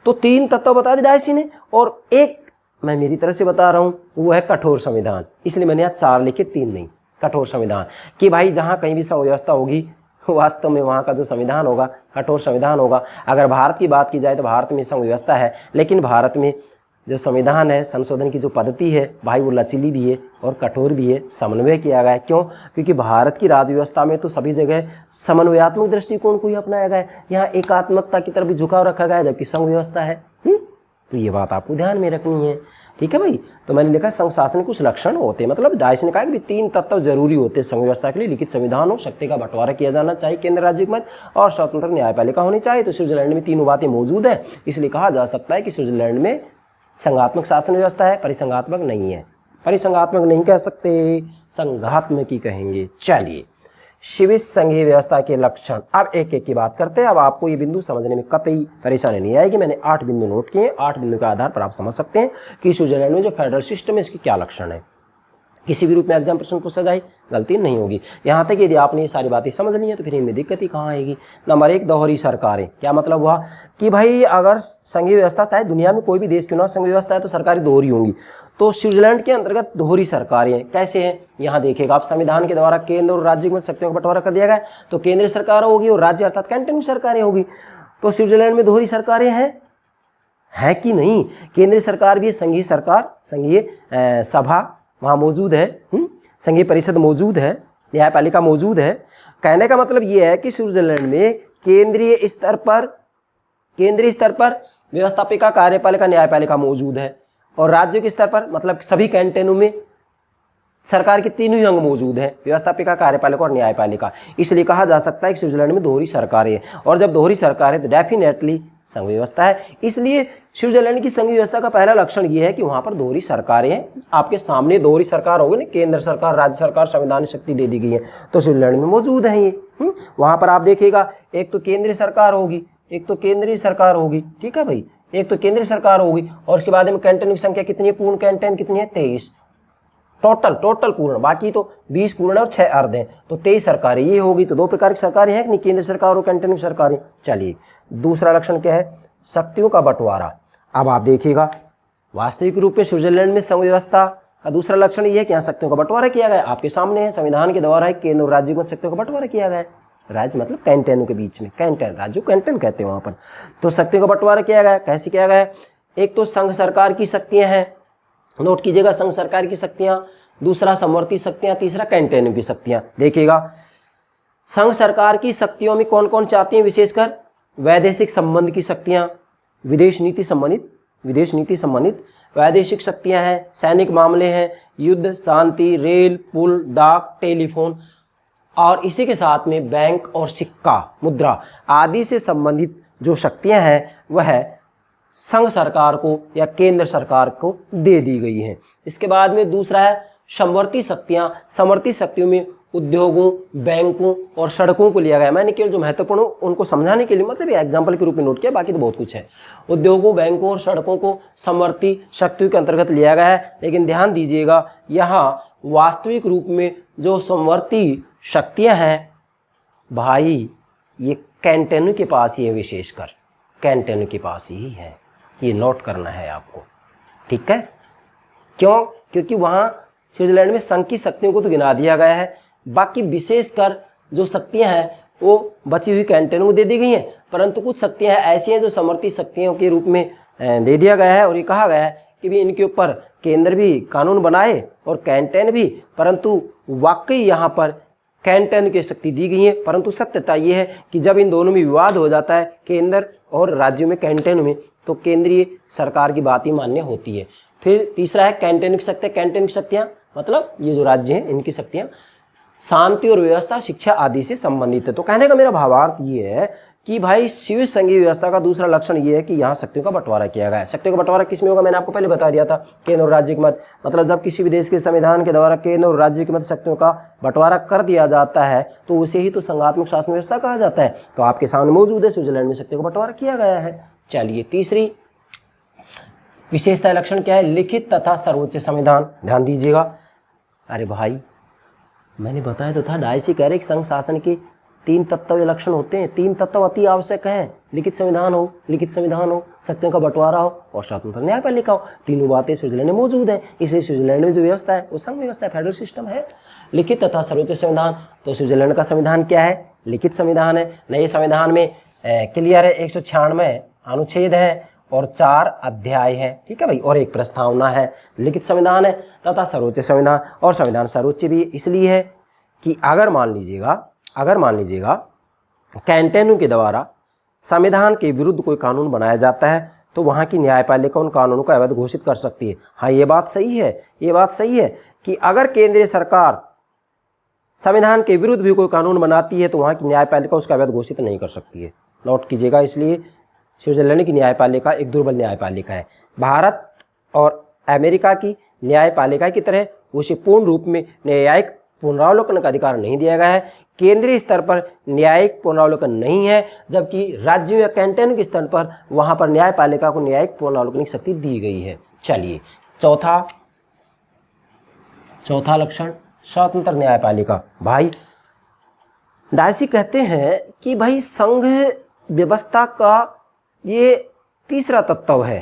तो 3 तत्व बता दिए डायसी ने, और एक मैं मेरी तरफ से बता रहा हूँ, वो है कठोर संविधान, इसलिए मैंने यहाँ 4 लिखे, 3 नहीं, कठोर संविधान, कि भाई जहाँ कहीं भी संघ व्यवस्था होगी वास्तव में वहाँ का जो संविधान होगा कठोर संविधान होगा। अगर भारत की बात की जाए तो भारत में संघ व्यवस्था है, लेकिन भारत में जो संविधान है, संशोधन की जो पद्धति है भाई, वो लचीली भी है और कठोर भी है, समन्वय किया गया है। क्यों, क्योंकि भारत की राज्य व्यवस्था में तो सभी जगह समन्वयात्मक दृष्टिकोण को ही अपनाया गया है, यहाँ एकात्मकता की तरफ भी झुकाव रखा गया है, जबकि संघ व्यवस्था है। तो ये बात आपको ध्यान में रखनी है, ठीक है भाई। तो मैंने लिखा संघ शासन के कुछ लक्षण होते हैं, मतलब डायस ने कहा कि 3 तत्व जरूरी होते हैं संघ व्यवस्था के लिए, लिखित संविधान हो, शक्ति का बंटवारा किया जाना चाहिए केंद्र राज्य के मध्य, और स्वतंत्र न्यायपालिका होनी चाहिए। तो स्विट्जरलैंड में तीनों बातें मौजूद है, इसलिए कहा जा सकता है कि स्विट्जरलैंड में संघात्मक शासन व्यवस्था है, परिसंघात्मक नहीं है, परिसंघात्मक नहीं कह सकते, संघात्मक ही कहेंगे। चलिए, शिविर संघीय व्यवस्था के लक्षण, अब एक एक की बात करते हैं। अब आपको ये बिंदु समझने में कतई परेशानी नहीं आएगी, मैंने 8 बिंदु नोट किए हैं, 8 बिंदु के आधार पर आप समझ सकते हैं कि स्विट्जरलैंड में जो फेडरल सिस्टम है इसके क्या लक्षण है। किसी भी रूप में एग्जाम प्रश्न पूछा जाए गलती नहीं होगी। यहाँ तक यदि आपने ये सारी बातें समझ ली हैं तो फिर इनमें दिक्कत ही कहाँ आएगी। नंबर 1, दोहरी सरकारें। क्या मतलब हुआ कि भाई अगर संघीय व्यवस्था, चाहे दुनिया में कोई भी देश क्यों ना संघीय व्यवस्था है, तो सरकारें दोहरी होंगी। तो स्विट्जरलैंड के अंतर्गत दोहरी सरकारें हैं। कैसे हैं, यहाँ देखिएगा आप, संविधान के द्वारा केंद्र और राज्य में शक्तियों का बंटवारा कर दिया गया, तो केंद्रीय सरकार होगी और राज्य अर्थात कैंटन सरकारें होगी। तो स्विट्जरलैंड में दोहरी सरकारें हैं, है कि नहीं, केंद्रीय सरकार भी है, संघीय सरकार, संघीय सभा वहाँ मौजूद है, संघीय परिषद मौजूद है, न्यायपालिका मौजूद है। कहने का मतलब ये है कि स्विट्जरलैंड में केंद्रीय स्तर पर व्यवस्थापिका, कार्यपालिका, न्यायपालिका मौजूद है, और राज्यों के स्तर पर मतलब सभी कैंटनों में सरकार के तीनों ही अंग मौजूद हैं, व्यवस्थापिका, कार्यपालिका और न्यायपालिका। इसलिए कहा जा सकता है कि स्विट्जरलैंड में दोहरी सरकारें हैं, और जब दोहरी सरकार है तो डेफिनेटली संघ व्यवस्था है। इसलिए स्विट्जरलैंड की संघ व्यवस्था का पहला लक्षण ये है कि वहाँ पर दोहरी सरकारें हैं। आपके सामने दोहरी सरकार होगी ना, केंद्र सरकार, राज्य सरकार, संवैधानिक शक्ति दे दी गई है, तो स्विट्जरलैंड में मौजूद है ये। वहाँ पर आप देखिएगा, एक तो केंद्रीय सरकार होगी, एक तो केंद्रीय सरकार होगी, ठीक है भाई, एक तो केंद्रीय सरकार होगी, और उसके बाद में कैंटन की संख्या कितनी है, पूर्ण कैंटन कितनी है, 23 टोटल पूर्ण, बाकी तो 20 पूर्ण और 6 अर्ध हैं, तो 23 सरकारें ये होगी। तो 2 प्रकार की सरकारें हैं कि नहीं, केंद्र सरकार और कैंटन की सरकारें। चलिए, दूसरा लक्षण क्या है, शक्तियों का बंटवारा। अब आप देखिएगा, वास्तविक रूप में स्विट्जरलैंड में संघ व्यवस्था का दूसरा लक्षण ये है कि यहाँ शक्तियों का बंटवारा किया गया, आपके सामने है, संविधान के द्वारा केंद्र और राज्य में शक्तियों का बंटवारा किया गया। राज्य मतलब कैंटनों के बीच में, कैंटन, राज्यों कैंटन कहते हैं वहाँ पर, तो शक्तियों का बंटवारा किया गया। कैसे किया गया, एक तो संघ सरकार की शक्तियाँ हैं, नोट कीजिएगा, संघ सरकार की शक्तियाँ, दूसरा समवर्ती शक्तियाँ, तीसरा कैंटनों की शक्तियाँ। देखिएगा, संघ सरकार की शक्तियों में कौन कौन चाहती हैं, विशेषकर वैदेशिक संबंध की शक्तियाँ, विदेश नीति संबंधित वैदेशिक शक्तियाँ हैं, सैनिक मामले हैं, युद्ध, शांति, रेल, पुल, डाक, टेलीफोन, और इसी के साथ में बैंक और सिक्का मुद्रा आदि से संबंधित जो शक्तियां हैं वह संघ सरकार को या केंद्र सरकार को दे दी गई हैं। इसके बाद में दूसरा है समवर्ती शक्तियां। समवर्ती शक्तियों में उद्योगों, बैंकों और सड़कों को लिया गया। मैंने केवल जो महत्वपूर्ण उनको समझाने के लिए मतलब ये एग्जाम्पल के रूप में नोट किया, बाकी तो बहुत कुछ है। उद्योगों, बैंकों और सड़कों को समवर्ती शक्तियों के अंतर्गत लिया गया है। लेकिन ध्यान दीजिएगा, यहाँ वास्तविक रूप में जो समवर्ती शक्तियाँ हैं भाई ये कैंटेन के पास ही है, विशेषकर कैंटेन के पास ही है। ये नोट करना है आपको, ठीक है। क्यों? क्योंकि वहाँ स्विट्जरलैंड में संघ की शक्तियों को तो गिना दिया गया है, बाकी विशेषकर जो शक्तियां हैं वो बची हुई कैंटेन को दे दी गई हैं, परंतु कुछ शक्तियां हैं ऐसी हैं जो समवर्ती शक्तियों के रूप में दे दिया गया है। और ये कहा गया है कि भी इनके ऊपर केंद्र भी कानून बनाए और कैंटेन भी, परंतु वाकई यहाँ पर कैंटेन की शक्ति दी गई है। परंतु सत्यता ये है कि जब इन दोनों में विवाद हो जाता है, केंद्र और राज्यों में, कैंटेन में, तो केंद्रीय सरकार की बात ही मान्य होती है। फिर तीसरा है कैंटेन की शक्तियाँ। कैंटेन की शक्तियाँ मतलब ये जो राज्य हैं इनकी शक्तियाँ शांति और व्यवस्था, शिक्षा आदि से संबंधित है। तो कहने का मेरा भावार्थ ये है कि भाई स्वीय संघीय व्यवस्था का दूसरा लक्षण ये है कि यहाँ शक्तियों का बंटवारा किया गया है। शक्तियों का बंटवारा किसमें होगा? मैंने आपको पहले बता दिया था, केंद्र और राज्य के मध्य। मतलब जब किसी भी देश के संविधान के द्वारा केंद्र और राज्य के मध्य शक्तियों का बंटवारा कर दिया जाता है तो उसे ही तो संघात्मक शासन व्यवस्था कहा जाता है। तो आपके सामने मौजूद है, स्विट्जरलैंड में शक्तियों का बंटवारा किया गया है। चलिए, तीसरी विशेषता लक्षण क्या है? लिखित तथा सर्वोच्च संविधान। ध्यान दीजिएगा, अरे भाई मैंने बताया तो था, डायसी कह रहे कि संघ शासन के 3 तत्व या लक्षण होते हैं। 3 तत्व अति आवश्यक हैं, लिखित संविधान हो, शक्तियों का बंटवारा हो और स्वतंत्र न्यायपालिका हो। तीनों बातें स्विट्जरलैंड में मौजूद हैं। इसलिए स्विट्जरलैंड में जो व्यवस्था है वो संघ व्यवस्था है, फेडरल सिस्टम है। लिखित तथा सर्वोच्च संविधान, तो स्विट्जरलैंड का संविधान क्या है? लिखित संविधान है। नए संविधान में क्लियर है, 196 अनुच्छेद है और 4 अध्याय है, ठीक है भाई, और 1 प्रस्तावना है। लिखित संविधान है तथा सर्वोच्च संविधान। और संविधान सर्वोच्च भी इसलिए है कि अगर मान लीजिएगा कैंटेन के द्वारा संविधान के विरुद्ध कोई कानून बनाया जाता है तो वहाँ की न्यायपालिका उन कानूनों को अवैध घोषित कर सकती है। हाँ, ये बात सही है कि अगर केंद्रीय सरकार संविधान के विरुद्ध भी कोई कानून बनाती है तो वहाँ की न्यायपालिका उसका अवैध घोषित नहीं कर सकती है। नोट कीजिएगा, इसलिए स्विट्जरलैंड की न्यायपालिका एक दुर्बल न्यायपालिका है। भारत और अमेरिका की न्यायपालिका की तरह उसे पूर्ण रूप में न्यायिक पुनरावलोकन का अधिकार नहीं दिया गया है। केंद्रीय स्तर पर न्यायिक पुनरावलोकन नहीं है, जबकि राज्यों या कैंटेन के स्तर पर वहां पर न्यायपालिका को न्यायिक पुनरावलोकन की शक्ति दी गई है। चलिए, चौथा लक्षण स्वतंत्र न्यायपालिका। भाई डायसी कहते हैं कि भाई संघ व्यवस्था का ये तीसरा तत्व है।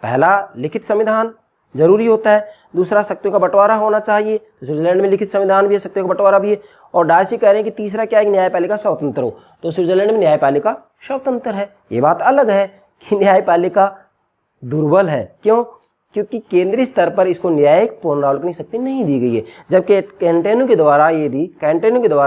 पहला लिखित संविधान जरूरी होता है, दूसरा शक्तियों का बंटवारा होना चाहिए। तो स्विट्जरलैंड में लिखित संविधान भी है, शक्तियों का बंटवारा भी है। और डायसी कह रहे हैं कि तीसरा क्या है? न्यायपालिका स्वतंत्र हो। तो स्विट्जरलैंड में न्यायपालिका स्वतंत्र है। ये बात अलग है कि न्यायपालिका दुर्बल है। क्यों? क्योंकि केंद्रीय स्तर पर इसको न्यायिक पुनरावलोकन की शक्ति नहीं दी गई है। जबकि कैंटेन के द्वारा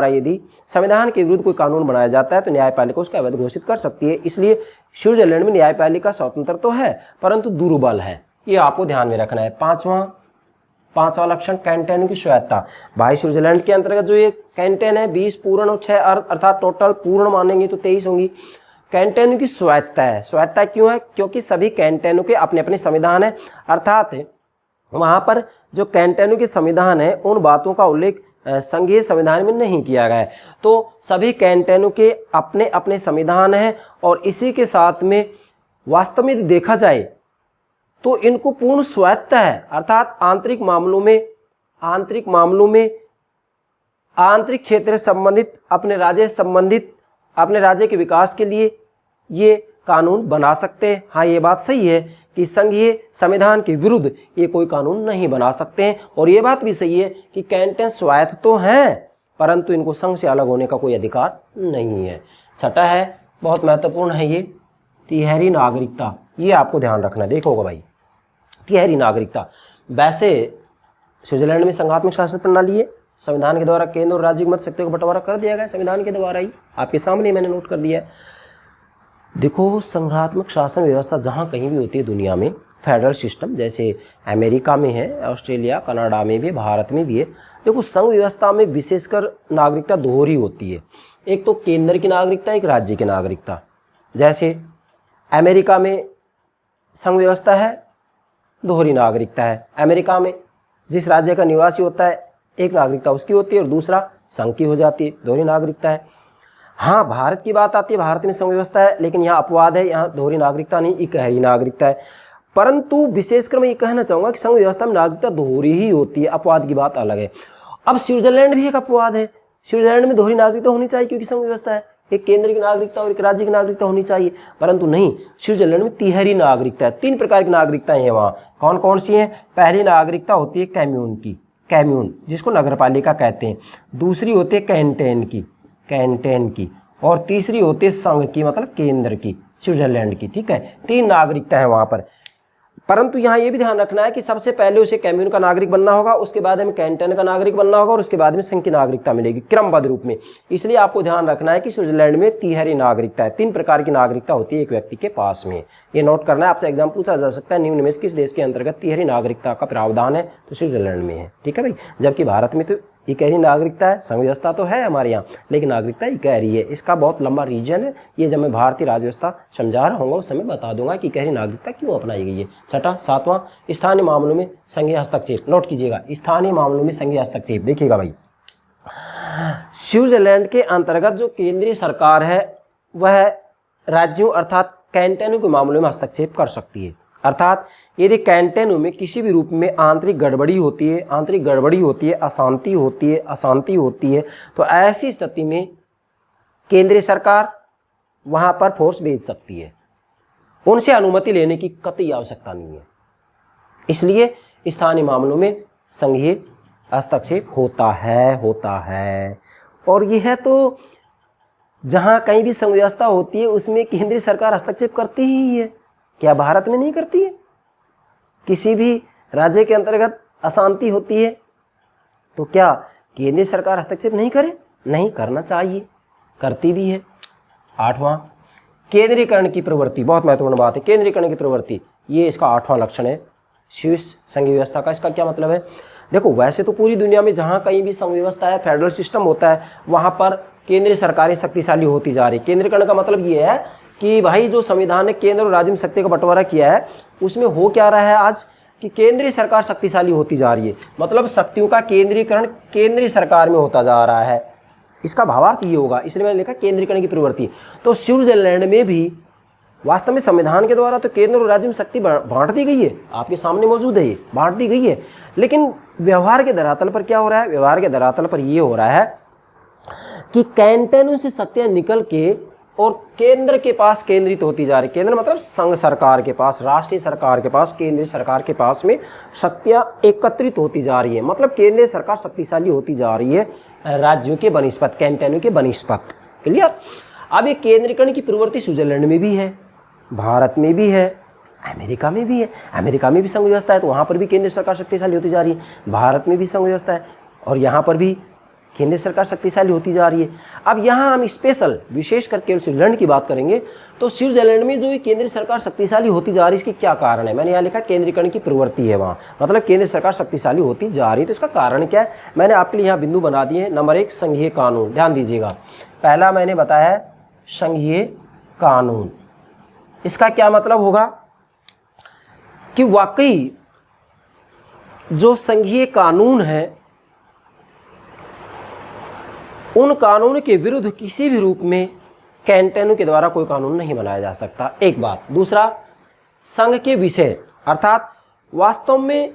यदि संविधान के विरुद्ध कोई कानून बनाया जाता है तो न्यायपालिका उसका अवैध घोषित कर सकती है। इसलिए स्विट्जरलैंड में न्यायपालिका स्वतंत्र तो है परंतु दुर्बल है। ये आपको ध्यान में रखना है। पांचवा लक्षण कैंटेन की स्वायत्ता। भाई स्विट्जरलैंड के अंतर्गत जो ये कैंटेन है 20 पूर्ण और 6 अर्ध, अर्थात टोटल पूर्ण मानेंगे तो 23 होंगी। कैंटेन की स्वायत्ता है। स्वायत्ता क्यों है? क्योंकि सभी कैंटेनों के अपने अपने संविधान है, अर्थात वहाँ पर जो कैंटेनों के संविधान है उन बातों का उल्लेख संघीय संविधान में नहीं किया गया है। तो सभी कैंटेनों के अपने अपने संविधान हैं और इसी के साथ में वास्तव में यदि देखा जाए तो इनको पूर्ण स्वायत्ता है, अर्थात आंतरिक मामलों में आंतरिक क्षेत्र से संबंधित अपने राज्य के विकास के लिए ये कानून बना सकते हैं। हाँ, ये बात सही है कि संघीय संविधान के विरुद्ध ये कोई कानून नहीं बना सकते हैं। और ये बात भी सही है कि कैंटेन स्वायत्त तो हैं परंतु इनको संघ से अलग होने का कोई अधिकार नहीं है। छठा है, बहुत महत्वपूर्ण है ये, तिहरी नागरिकता। ये आपको ध्यान रखना। देखोगा भाई, तिहरी नागरिकता। वैसे स्विट्जरलैंड में संघात्मक शासन प्रणाली है, संविधान के द्वारा केंद्र और राज्य के मध्य शक्तियों का बंटवारा कर दिया गया, संविधान के द्वारा ही आपके सामने मैंने नोट कर दिया है। देखो, संघात्मक शासन व्यवस्था जहाँ कहीं भी होती है दुनिया में, फेडरल सिस्टम जैसे अमेरिका में है, ऑस्ट्रेलिया, कनाडा में भी, भारत में भी है। देखो संघ व्यवस्था में विशेषकर नागरिकता दोहरी होती है, एक तो केंद्र की नागरिकता, एक राज्य की नागरिकता। जैसे अमेरिका में संघ व्यवस्था है, दोहरी नागरिकता है। अमेरिका में जिस राज्य का निवासी होता है एक नागरिकता उसकी होती है और दूसरा संघ की हो जाती है, दोहरी नागरिकता है। हाँ, भारत की बात आती है, भारत में संघ व्यवस्था है, लेकिन यहाँ अपवाद है, यहाँ दोहरी नागरिकता नहीं, इकहरी नागरिकता है। परंतु विशेषकर मैं ये कहना चाहूँगा कि संघ व्यवस्था में नागरिकता दोहरी ही होती है, अपवाद की बात अलग है। अब स्विट्जरलैंड भी एक अपवाद है, स्विट्जरलैंड में दोहरी नागरिकता होनी चाहिए क्योंकि संघ व्यवस्था है, एक केंद्र की नागरिकता और एक राज्य की नागरिकता होनी चाहिए, परंतु नहीं, स्विट्जरलैंड में तिहरी नागरिकता है। 3 प्रकार की नागरिकताएं हैं वहाँ। कौन कौन सी हैं? पहली नागरिकता होती है कम्यून की, कम्यून जिसको नगरपालिका कहते हैं। दूसरी होती है कैंटेन की, कैंटेन की। और तीसरी होती है संघ की, मतलब केंद्र की, स्विट्जरलैंड की। ठीक है, 3 नागरिकता है वहाँ पर। परंतु यहाँ ये भी ध्यान रखना है कि सबसे पहले उसे कम्यून का नागरिक बनना होगा, उसके बाद में कैंटन का नागरिक बनना होगा और उसके बाद में संघ की नागरिकता मिलेगी क्रमबद्ध रूप में। इसलिए आपको ध्यान रखना है कि स्विट्जरलैंड में तिहरी नागरिकता है, 3 प्रकार की नागरिकता होती है एक व्यक्ति के पास में। ये नोट करना है, आपसे एग्जाम पूछा जा सकता है निम्न में से किस देश के अंतर्गत तिहरी नागरिकता का प्रावधान है, तो स्विट्जरलैंड में है। ठीक है भाई, जबकि भारत में तो इकहरी नागरिकता है, संघ व्यवस्था तो है हमारे यहाँ, लेकिन नागरिकता इकहरी है। इसका बहुत लंबा रीजन है, ये जब मैं भारतीय राज्य व्यवस्था समझा रहा हूँ उस समय बता दूंगा कि इकहरी नागरिकता क्यों अपनाई गई है। छठा, 7वां, स्थानीय मामलों में संघीय हस्तक्षेप। नोट कीजिएगा, स्थानीय मामलों में संघीय हस्तक्षेप। देखिएगा भाई, स्विट्जरलैंड के अंतर्गत जो केंद्रीय सरकार है वह राज्यों अर्थात कैंटनों के मामलों में हस्तक्षेप कर सकती है। अर्थात यदि कैंटनों में किसी भी रूप में आंतरिक गड़बड़ी होती है, आंतरिक गड़बड़ी होती है, अशांति होती है, अशांति होती है, तो ऐसी स्थिति में केंद्रीय सरकार वहां पर फोर्स भेज सकती है, उनसे अनुमति लेने की कतई आवश्यकता नहीं है। इसलिए स्थानीय मामलों में संघीय हस्तक्षेप होता है। और यह तो जहां कहीं भी संघ व्यवस्था होती है उसमें केंद्रीय सरकार हस्तक्षेप करती ही है। क्या भारत में नहीं करती है? किसी भी राज्य के अंतर्गत अशांति होती है तो क्या केंद्रीय सरकार हस्तक्षेप नहीं करे? नहीं, करना चाहिए, करती भी है। 8वां, केंद्रीकरण की प्रवृत्ति। बहुत महत्वपूर्ण बात है, केंद्रीकरण की प्रवृत्ति, ये इसका 8वां लक्षण है स्विस संघीय व्यवस्था का। इसका क्या मतलब है? देखो, वैसे तो पूरी दुनिया में जहाँ कहीं भी संघ व्यवस्था है, फेडरल सिस्टम होता है, वहाँ पर केंद्रीय सरकारें शक्तिशाली होती जा रही है। केंद्रीकरण का मतलब ये है कि भाई जो संविधान ने केंद्र और राज्य में शक्ति का बंटवारा किया है उसमें हो क्या रहा है आज कि केंद्रीय सरकार शक्तिशाली होती जा रही है, मतलब शक्तियों का केंद्रीकरण केंद्रीय सरकार में होता जा रहा है। इसका भावार्थ ये होगा, इसलिए मैंने लिखा केंद्रीकरण की प्रवृत्ति। तो स्विट्जरलैंड में भी वास्तव में संविधान के द्वारा तो केंद्र और राज्य में शक्ति बांट दी गई है, आपके सामने मौजूद है, ये बांट दी गई है। लेकिन व्यवहार के धरातल पर क्या हो रहा है? व्यवहार के धरातल पर ये हो रहा है कि कैंटनों से शक्तियां निकल के और केंद्र के पास केंद्रित होती जा रही। केंद्र मतलब संघ सरकार के पास, राष्ट्रीय सरकार के पास, केंद्रीय सरकार के पास में शक्तियां एकत्रित होती जा रही है। मतलब केंद्रीय सरकार शक्तिशाली होती जा रही है राज्यों के बनिस्पत, कैंटनों के बनिस्पत। क्लियर? अब ये केंद्रीकरण की प्रवृत्ति स्विट्जरलैंड में भी है, भारत में भी है, अमेरिका में भी है। अमेरिका में भी संघ व्यवस्था है तो वहाँ पर भी केंद्रीय सरकार शक्तिशाली होती जा रही है। भारत में भी संघ व्यवस्था है और यहाँ पर भी केंद्रीय सरकार शक्तिशाली होती जा रही है। अब यहाँ हम स्पेशल विशेष करके स्विट्जरलैंड की बात करेंगे तो स्विट्जरलैंड में जो केंद्रीय सरकार शक्तिशाली होती जा रही है इसकी क्या कारण है? मैंने यहाँ लिखा केंद्रीकरण की प्रवृत्ति है वहाँ, मतलब केंद्रीय सरकार शक्तिशाली होती जा रही है। तो इसका कारण क्या है? मैंने आपके लिए यहाँ बिंदु बना दिए हैं। नंबर 1, संघीय कानून। ध्यान दीजिएगा, पहला मैंने बताया है संघीय कानून। इसका क्या मतलब होगा कि वाकई जो संघीय कानून है उन कानून के विरुद्ध किसी भी रूप में कैंटनों के द्वारा कोई कानून नहीं बनाया जा सकता, एक बात। दूसरा, संघ के विषय, अर्थात वास्तव में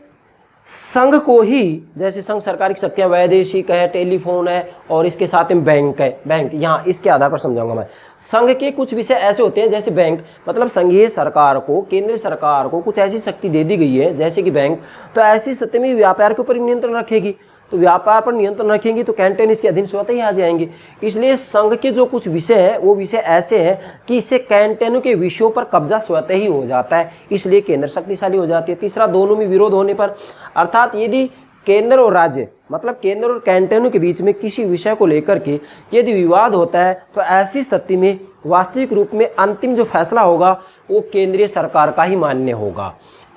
संघ को ही, जैसे संघ सरकार की शक्तियां वैदेशिक है, टेलीफोन है और इसके साथ में बैंक है, बैंक, यहाँ इसके आधार पर समझाऊंगा मैं। संघ के कुछ विषय ऐसे होते हैं जैसे बैंक, मतलब संघीय सरकार को, केंद्रीय सरकार को कुछ ऐसी शक्ति दे दी गई है जैसे कि बैंक, तो ऐसी स्थिति में व्यापार के ऊपर नियंत्रण रखेगी। तो व्यापार पर नियंत्रण रखेंगी तो कैंटन इसके अधीन स्वतः ही आ जाएंगे। इसलिए संघ के जो कुछ विषय हैं वो विषय ऐसे हैं कि इससे कैंटनों के विषयों पर कब्जा स्वतः ही हो जाता है, इसलिए केंद्र शक्तिशाली हो जाती है। तीसरा, दोनों में विरोध होने पर, अर्थात यदि केंद्र और राज्य, मतलब केंद्र और कैंटनों के बीच में किसी विषय को लेकर के यदि विवाद होता है तो ऐसी स्थिति में वास्तविक रूप में अंतिम जो फैसला होगा वो केंद्रीय सरकार का ही मान्य होगा।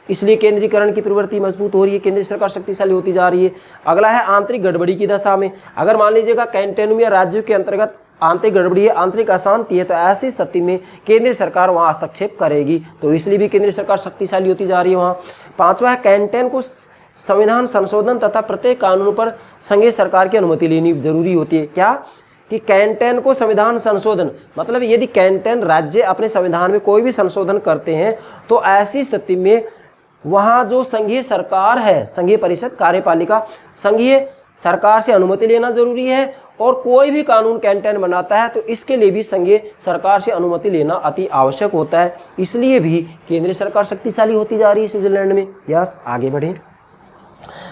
इसलिए केंद्रीकरण की प्रवृत्ति मजबूत हो रही है, केंद्रीय सरकार शक्तिशाली होती जा रही है। अगला है आंतरिक गड़बड़ी की दशा में। अगर मान लीजिएगा कैंटोनमेंट या राज्यों के अंतर्गत आंतरिक गड़बड़ी है, आंतरिक अशांति है, तो ऐसी स्थिति में केंद्रीय सरकार वहां हस्तक्षेप करेगी, तो इसलिए भी केंद्रीय सरकार शक्तिशाली होती जा रही है वहां। पांचवा है कैंटन को संविधान संशोधन तथा प्रत्येक कानून पर संघीय सरकार की अनुमति लेनी जरूरी होती है। क्या कि कैंटन को संविधान संशोधन, मतलब यदि कैंटन राज्य अपने संविधान में कोई भी संशोधन करते हैं तो ऐसी स्थिति में वहाँ जो संघीय सरकार है, संघीय परिषद कार्यपालिका, संघीय सरकार से अनुमति लेना जरूरी है। और कोई भी कानून कैंटन बनाता है तो इसके लिए भी संघीय सरकार से अनुमति लेना अति आवश्यक होता है, इसलिए भी केंद्रीय सरकार शक्तिशाली होती जा रही है स्विट्जरलैंड में। यस, आगे बढ़े।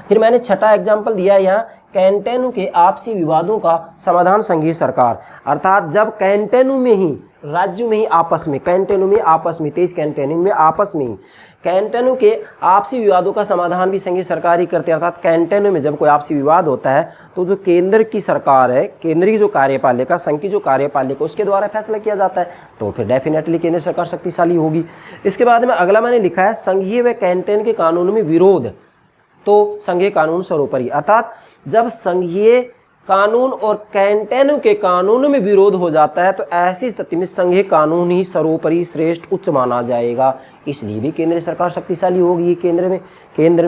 फिर मैंने छठा एग्जाम्पल दिया यहाँ, कैंटन के आपसी विवादों का समाधान संघीय सरकार, अर्थात जब कैंटन में ही, राज्यों में ही आपस में, कैंटन में आपस में, 23 कैंटन में आपस में ही कैंटन के आपसी विवादों का समाधान भी संघीय सरकार ही करती है। अर्थात कैंटन में जब कोई आपसी विवाद होता है तो जो केंद्र की सरकार है, केंद्र की जो कार्यपालिका, संघ की जो कार्यपालिका, उसके द्वारा फैसला किया जाता है, तो फिर डेफिनेटली केंद्र सरकार शक्तिशाली होगी। इसके बाद में अगला मैंने लिखा है संघीय व कैंटन के कानून में विरोध तो संघीय कानून सर्वोपरि, अर्थात जब संघीय कानून और कैंटन के कानून में विरोध हो जाता है तो ऐसी स्थिति में संघीय कानून ही सर्वोपरि, श्रेष्ठ, उच्च माना जाएगा, इसलिए भी केंद्र सरकार शक्तिशाली होगी। केंद्र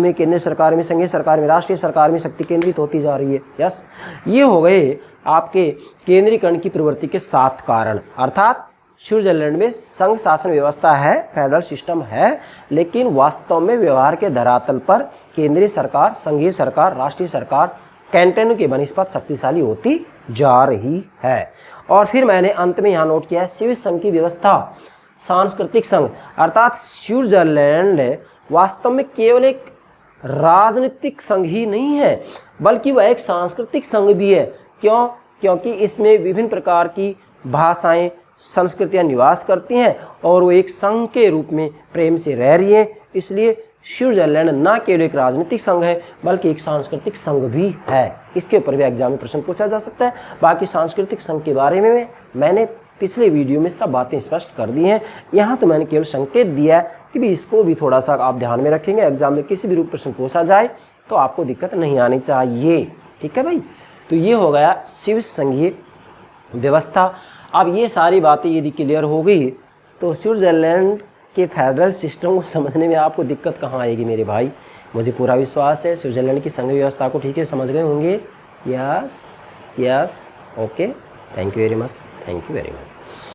में केंद्र सरकार में, संघीय सरकार में, राष्ट्रीय सरकार में शक्ति केंद्रित होती जा रही है। यस, ये हो गए आपके केंद्रीकरण की प्रवृत्ति के 7 कारण। अर्थात स्विट्जरलैंड में संघ शासन व्यवस्था है, फेडरल सिस्टम है, लेकिन वास्तव में व्यवहार के धरातल पर केंद्रीय सरकार, संघीय सरकार, राष्ट्रीय सरकार कैंटन के बनिस्पत शक्तिशाली होती जा रही है। और फिर मैंने अंत में यहाँ नोट किया है स्विस संघ की व्यवस्था सांस्कृतिक संघ, अर्थात स्विट्जरलैंड वास्तव में केवल एक राजनीतिक संघ ही नहीं है बल्कि वह एक सांस्कृतिक संघ भी है। क्यों? क्योंकि इसमें विभिन्न प्रकार की भाषाएं, संस्कृतियां निवास करती हैं और वो एक संघ के रूप में प्रेम से रह रही हैं, इसलिए स्विट्जरलैंड न केवल एक राजनीतिक संघ है बल्कि एक सांस्कृतिक संघ भी है। इसके ऊपर भी एग्जाम में प्रश्न पूछा जा सकता है। बाकी सांस्कृतिक संघ के बारे में मैंने पिछले वीडियो में सब बातें स्पष्ट कर दी हैं, यहाँ तो मैंने केवल संकेत दिया है कि भी इसको भी थोड़ा सा आप ध्यान में रखेंगे, एग्जाम में किसी भी रूप प्रश्न पूछा जाए तो आपको दिक्कत नहीं आनी चाहिए। ठीक है भाई, तो ये हो गया स्विस संघीय व्यवस्था। अब ये सारी बातें यदि क्लियर हो गई तो स्विट्जरलैंड के फेडरल सिस्टम को समझने में आपको दिक्कत कहाँ आएगी मेरे भाई। मुझे पूरा विश्वास है स्विट्जरलैंड की संघ व्यवस्था को ठीक है समझ गए होंगे। Yes, okay, thank you very much, thank you very much.